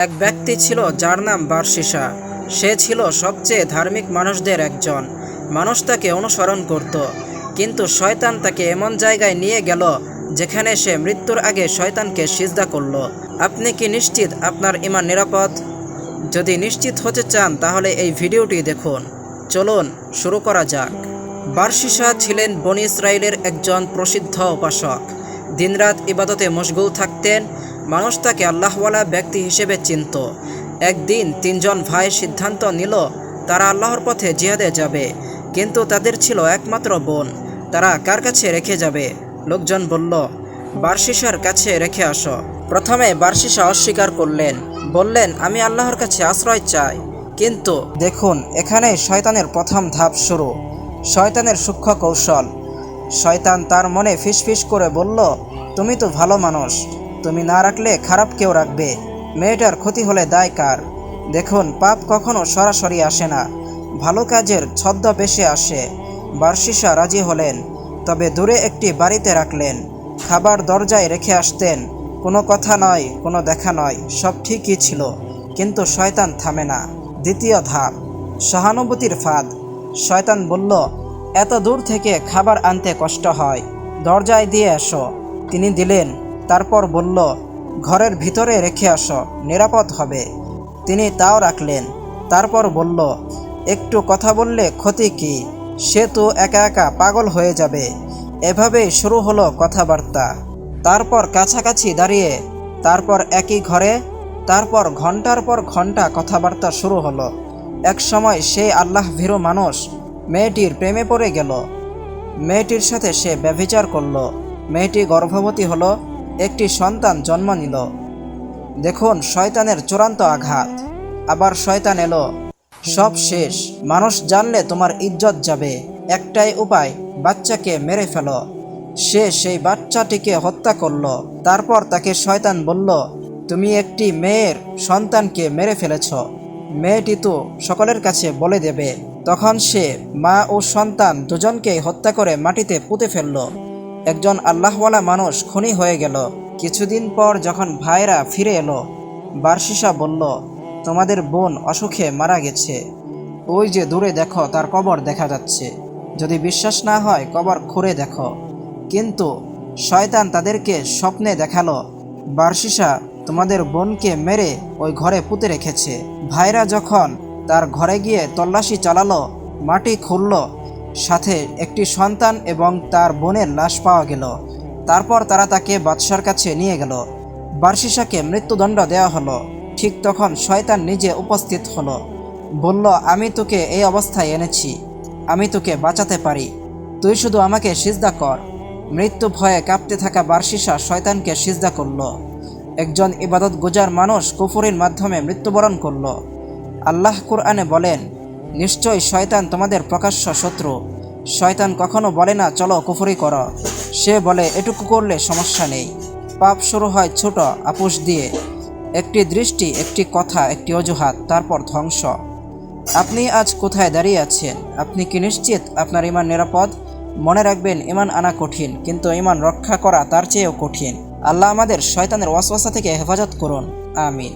এক ব্যক্তি ছিল যার নাম বারশিসা। সে ছিল সবচেয়ে ধার্মিক মানুষদের একজন। মানুষ তাকে অনুসরণ করত, কিন্তু শয়তান তাকে এমন জায়গায় নিয়ে গেল যেখানে সে মৃত্যুর আগে শয়তানকে সিজদা করল। আপনি কি নিশ্চিত আপনার ঈমান নিরাপদ? যদি নিশ্চিত হতে চান তাহলে এই ভিডিওটি দেখুন। চলুন শুরু করা যাক। বারশিসা ছিলেন বনী ইসরাইলের একজন প্রসিদ্ধ উপাসক। দিনরাত ইবাদতে মশগুল থাকতেন। মানুষ তাকে আল্লাহওয়ালা ব্যক্তি হিসেবে চিনত। একদিন তিনজন ভাই সিদ্ধান্ত নিল তারা আল্লাহর পথে জিহাদে যাবে, কিন্তু তাদের ছিল একমাত্র বোন। তারা কার কাছে রেখে যাবে? লোকজন বলল, বারশিসার কাছে রেখে আসো। প্রথমে বারশিসা অস্বীকার করলেন, বললেন, আমি আল্লাহর কাছে আশ্রয় চাই। কিন্তু দেখুন, এখানেই শয়তানের প্রথম ধাপ শুরু। শয়তানের সূক্ষ্ম কৌশল। শয়তান তার মনে ফিসফিস করে বলল, তুমি তো ভালো মানুষ, তুমি না রাখলে খারাপ কেউ রাখবে। মেয়েটার ক্ষতি হলে দায় কার? দেখুন, পাপ কখনো সরাসরি আসে না, ভালো কাজের ছদ্মবেশে আসে। বারশিসা রাজি হলেন, তবে দূরে একটি বাড়িতে রাখলেন। খাবার দরজায় রেখে আসতেন। কোনো কথা নয়, কোনো দেখা নয়, সব ঠিকই ছিল। কিন্তু শয়তান থামে না। দ্বিতীয় ধাপ, সহানুভূতির ফাঁদ। শয়তান বলল, এত দূর থেকে খাবার আনতে কষ্ট হয়, দরজায় দিয়ে আসো। তিনি দিলেন। তারপর বলল, ঘরের ভিতরে রেখে আসো, নিরাপদ হবে। তিনি তাও রাখলেন। তারপর বলল, একটু কথা বললে ক্ষতি কি? সে তো একা একা পাগল হয়ে যাবে। এভাবেই শুরু হলো কথাবার্তা। তারপর কাছাকাছি দাঁড়িয়ে, তারপর একই ঘরে, তারপর ঘন্টার পর ঘন্টা কথাবার্তা শুরু হলো। এক সময় সেই আল্লাহ ভীরু মানুষ মেয়েটির প্রেমে পড়ে গেল। মেয়েটির সাথে সে ব্যভিচার করল। মেয়েটি গর্ভবতী হলো, একটি সন্তান জন্ম নিল। দেখুন, শয়তানের চূড়ান্ত আঘাত। আবার শয়তান এলো, সব শেষ, মানুষ জানলে তোমার ইজ্জত যাবে। একটাই উপায়, বাচ্চাকে মেরে ফেলো। সে সেই বাচ্চাটিকে হত্যা করল। তারপর তাকে শয়তান বলল, তুমি একটি মেয়ের সন্তানকে মেরে ফেলেছ। মেয়েটি তো সকলের কাছে বলে দেবে। তখন সে মা ও সন্তান দুজনকেই হত্যা করে মাটিতে পুঁতে ফেলল। একজন আল্লাহওয়ালা মানুষ খুনি হয়ে গেল। কিছুদিন পর যখন ভাইরা ফিরে এলো, বারশিসা বলল, তোমাদের বোন অসুখে মারা গেছে। ওই যে দূরে দেখো, তার কবর দেখা যাচ্ছে। যদি বিশ্বাস না হয় কবর খুঁড়ে দেখো। কিন্তু শয়তান তাদেরকে স্বপ্নে দেখালো, বারশিসা তোমাদের বোনকে মেরে ওই ঘরে পুঁতে রেখেছে। ভাইরা যখন তার ঘরে গিয়ে তল্লাশি চালালো, মাটি খুঁড়ল, সাথে একটি সন্তান এবং তার বোনের লাশ পাওয়া গেল। তারপর তারা তাকে বাদশার কাছে নিয়ে গেল। বারশিসাকে মৃত্যুদণ্ড দেওয়া হলো। ঠিক তখন শয়তান নিজে উপস্থিত হলো, বলল, আমি তোকে এই অবস্থায় এনেছি, আমি তোকে বাঁচাতে পারি, তুই শুধু আমাকে সিজদা কর। মৃত্যু ভয়ে কাঁপতে থাকা বারশিসা শয়তানকে সিজদা করল। একজন ইবাদত গুজার মানুষ কুফরির মাধ্যমে মৃত্যুবরণ করল। আল্লাহ কুরআনে বলেন, নিশ্চয় শয়তান তোমাদের প্রকাশ্য শত্রু। শয়তান কখনো বলে না চলো কুফরি করো। সে বলে এটুকু করলে সমস্যা নেই। পাপ শুরু হয় ছোট আপোষ দিয়ে, একটি দৃষ্টি, একটি কথা, একটি অজুহাত, তারপর ধ্বংস। আপনি আজ কোথায় দাঁড়িয়ে আছেন? আপনি কি নিশ্চিত আপনার ঈমান নিরাপদ? মনে রাখবেন, ঈমান আনা কঠিন, কিন্তু ঈমান রক্ষা করা তার চেয়েও কঠিন। আল্লাহ আমাদের শয়তানের ওয়াসওয়াসা থেকে হেফাজত করুন। আমিন।